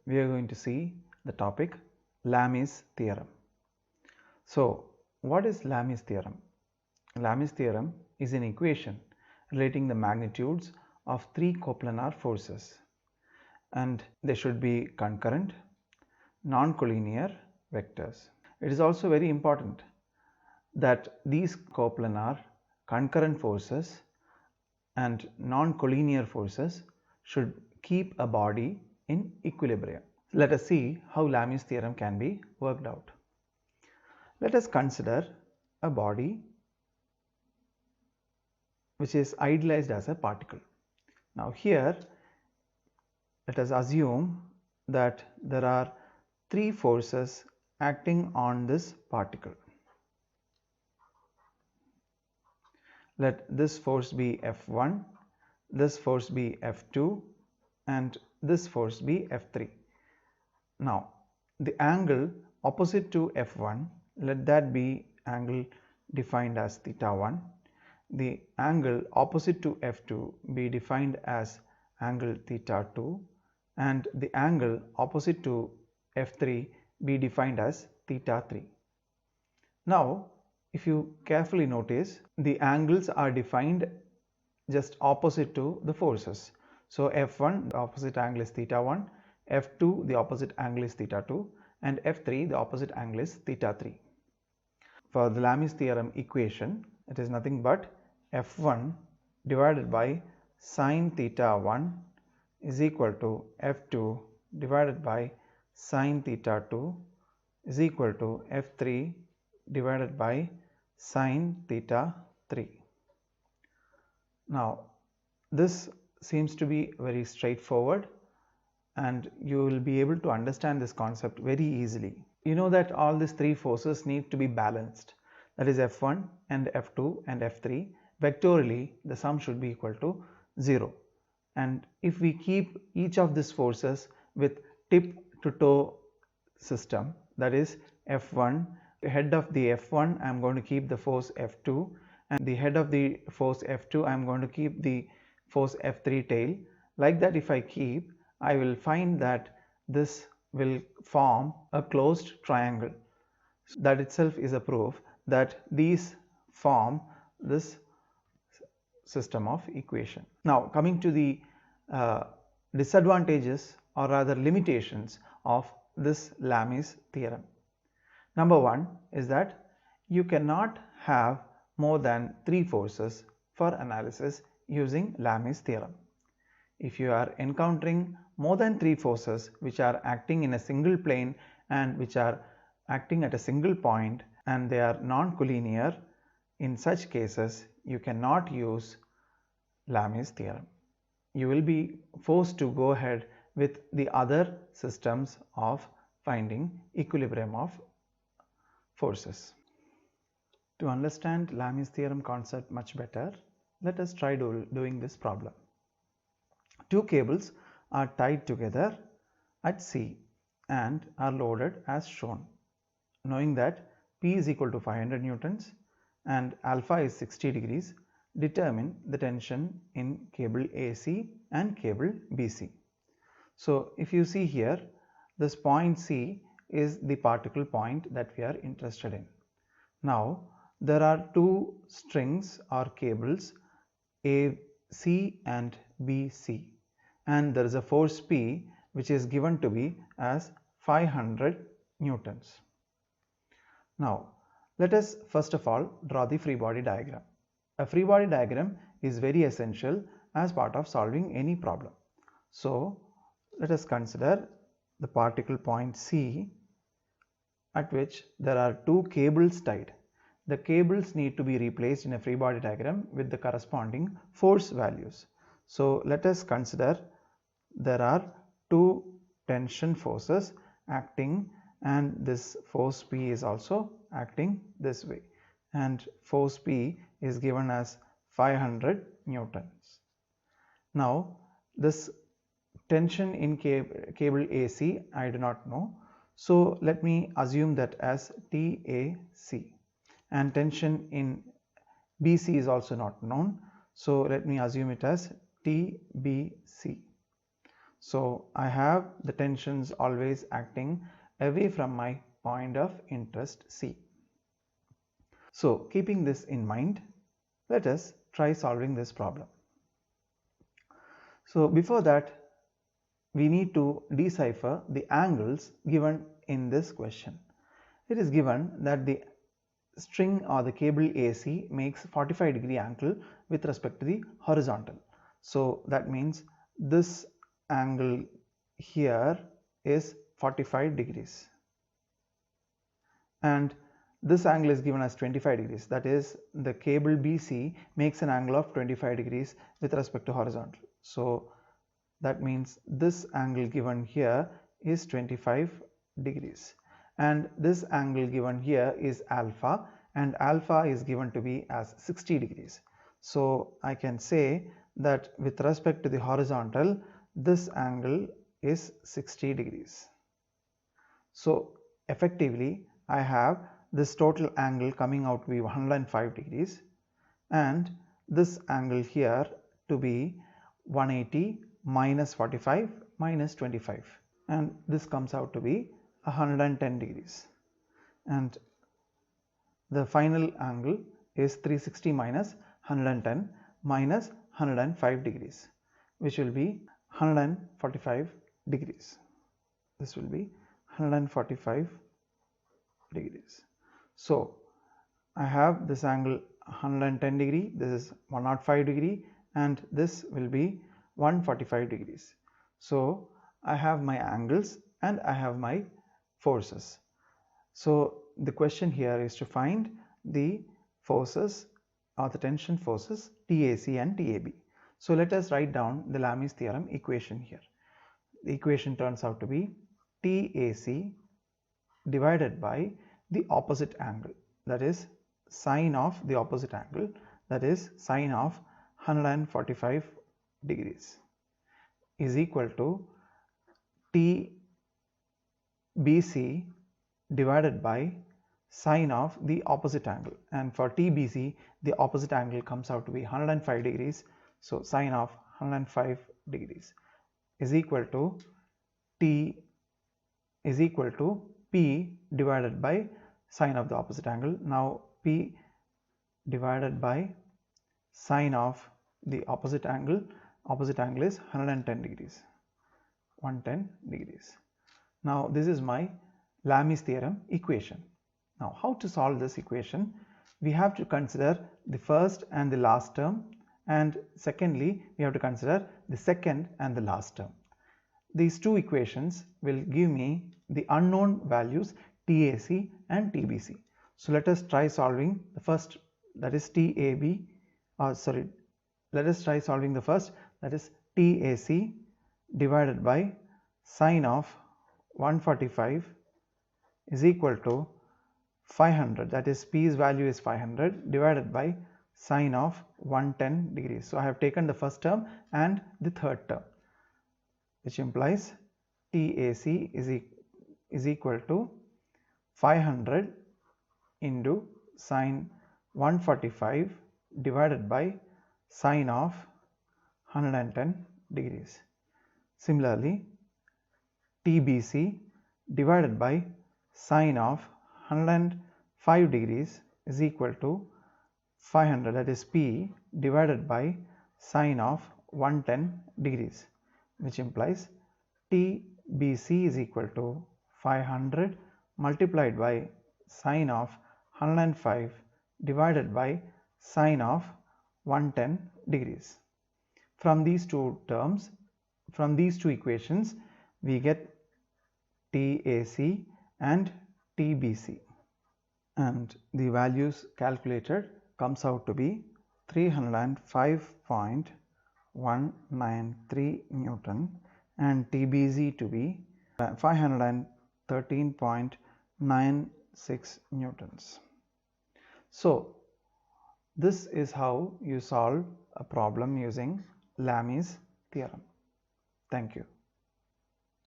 we are going to see the topic Lamis Theorem. So, what is Lamis Theorem? Lamis Theorem is an equation relating the magnitudes of three coplanar forces, and they should be concurrent, non-collinear vectors. It is also very important that these coplanar, concurrent forces and non-collinear forces should keep a body in equilibrium. Let us see how Lamis theorem can be worked out. Let us consider a body which is idealized as a particle. Now here let us assume that there are three forces acting on this particle. Let this force be F1, this force be F2 and this force be F3. Now the angle opposite to F1, let that be angle defined as theta 1. The angle opposite to F2 be defined as angle theta 2 and the angle opposite to F3 be defined as theta 3. Now if you carefully notice, the angles are defined just opposite to the forces. So F1 the opposite angle is theta 1, F2 the opposite angle is theta 2 and F3 the opposite angle is theta 3. For the Lamis theorem equation, it is nothing but F1 divided by sine theta 1 is equal to F2 divided by sine theta 2 is equal to F3 divided by sine theta 3. Now this seems to be very straightforward and you will be able to understand this concept very easily. You know that all these three forces need to be balanced, that is F1 and F2 and F3. Vectorially the sum should be equal to 0, and if we keep each of these forces with tip to toe system, that is F1, the head of the F1 I am going to keep the force F2 and the head of the force F2 I am going to keep the force F3 tail. Like that if I keep, I will find that this will form a closed triangle. That itself is a proof that these form this system of equation. Now coming to the disadvantages or rather limitations of this Lamis theorem. Number one is that you cannot have more than three forces for analysis using Lamis theorem. If you are encountering more than three forces which are acting in a single plane and which are acting at a single point and they are non-collinear, in such cases you cannot use Lamis theorem. You will be forced to go ahead with the other systems of finding equilibrium of forces. To understand Lamis theorem concept much better, let us try doing this problem. Two cables are tied together at C and are loaded as shown. Knowing that P is equal to 500 newtons and alpha is 60 degrees, determine the tension in cable AC and cable BC. So if you see here, this point C is the particle point that we are interested in. Now there are two strings or cables AC and BC and there is a force P which is given to be as 500 newtons. Now let us first of all draw the free body diagram. A free body diagram is very essential as part of solving any problem. So let us consider the particle point C at which there are two cables tied. The cables need to be replaced in a free body diagram with the corresponding force values. So let us consider there are two tension forces acting and this force P is also acting this way and force P is given as 500 newtons. Now this tension in cable AC I do not know, so let me assume that as TAC, and tension in BC is also not known, so let me assume it as TBC. So I have the tensions always acting away from my point of interest C. So keeping this in mind, let us try solving this problem. So before that, we need to decipher the angles given in this question. It is given that the string or the cable AC makes 45-degree angle with respect to the horizontal. So that means this angle here is 45 degrees and this angle is given as 25 degrees. That is, the cable BC makes an angle of 25 degrees with respect to horizontal. So that means this angle given here is 25 degrees and this angle given here is alpha, and alpha is given to be as 60 degrees. So I can say that with respect to the horizontal, this angle is 60 degrees. So effectively I have this total angle coming out to be 105 degrees and this angle here to be 180 minus 45 minus 25, and this comes out to be 110 degrees, and the final angle is 360 minus 110 minus 105 degrees, which will be 145 degrees. This will be 145 degrees. So I have this angle 110 degree, this is 105 degree, and this will be 145 degrees. So I have my angles and I have my forces. So the question here is to find the forces or the tension forces TAC and TAB. So let us write down the Lamis theorem equation here. The equation turns out to be TAC divided by the opposite angle, that is sine of the opposite angle, that is sine of 145 degrees, is equal to TBC divided by sine of the opposite angle, and for TBC the opposite angle comes out to be 105 degrees, so sine of 105 degrees is equal to T is equal to P divided by sine of the opposite angle. Now P divided by sine of the opposite angle is 110 degrees, 110 degrees. Now this is my Lamis theorem equation. Now how to solve this equation? We have to consider the first and the last term, and secondly we have to consider the second and the last term. These two equations will give me the unknown values TAC and TBC. So let us try solving the first, that is TAB, let us try solving the first, that is TAC divided by sine of 145 is equal to 500, that is P's value is 500 divided by sine of 110 degrees. So I have taken the first term and the third term, which implies TAC is equal to 500 into sine 145 divided by sine of 110 degrees. Similarly, TBC divided by sine of 105 degrees is equal to 500, that is P divided by sine of 110 degrees, which implies TBC is equal to 500 multiplied by sine of 105 divided by sine of 110 degrees. From these two terms, from these two equations, we get TAC and TBC, and the values calculated comes out to be 305.193 Newton and TBC to be 513.96 Newtons. So this is how you solve a problem using Lamis theorem. Thank you.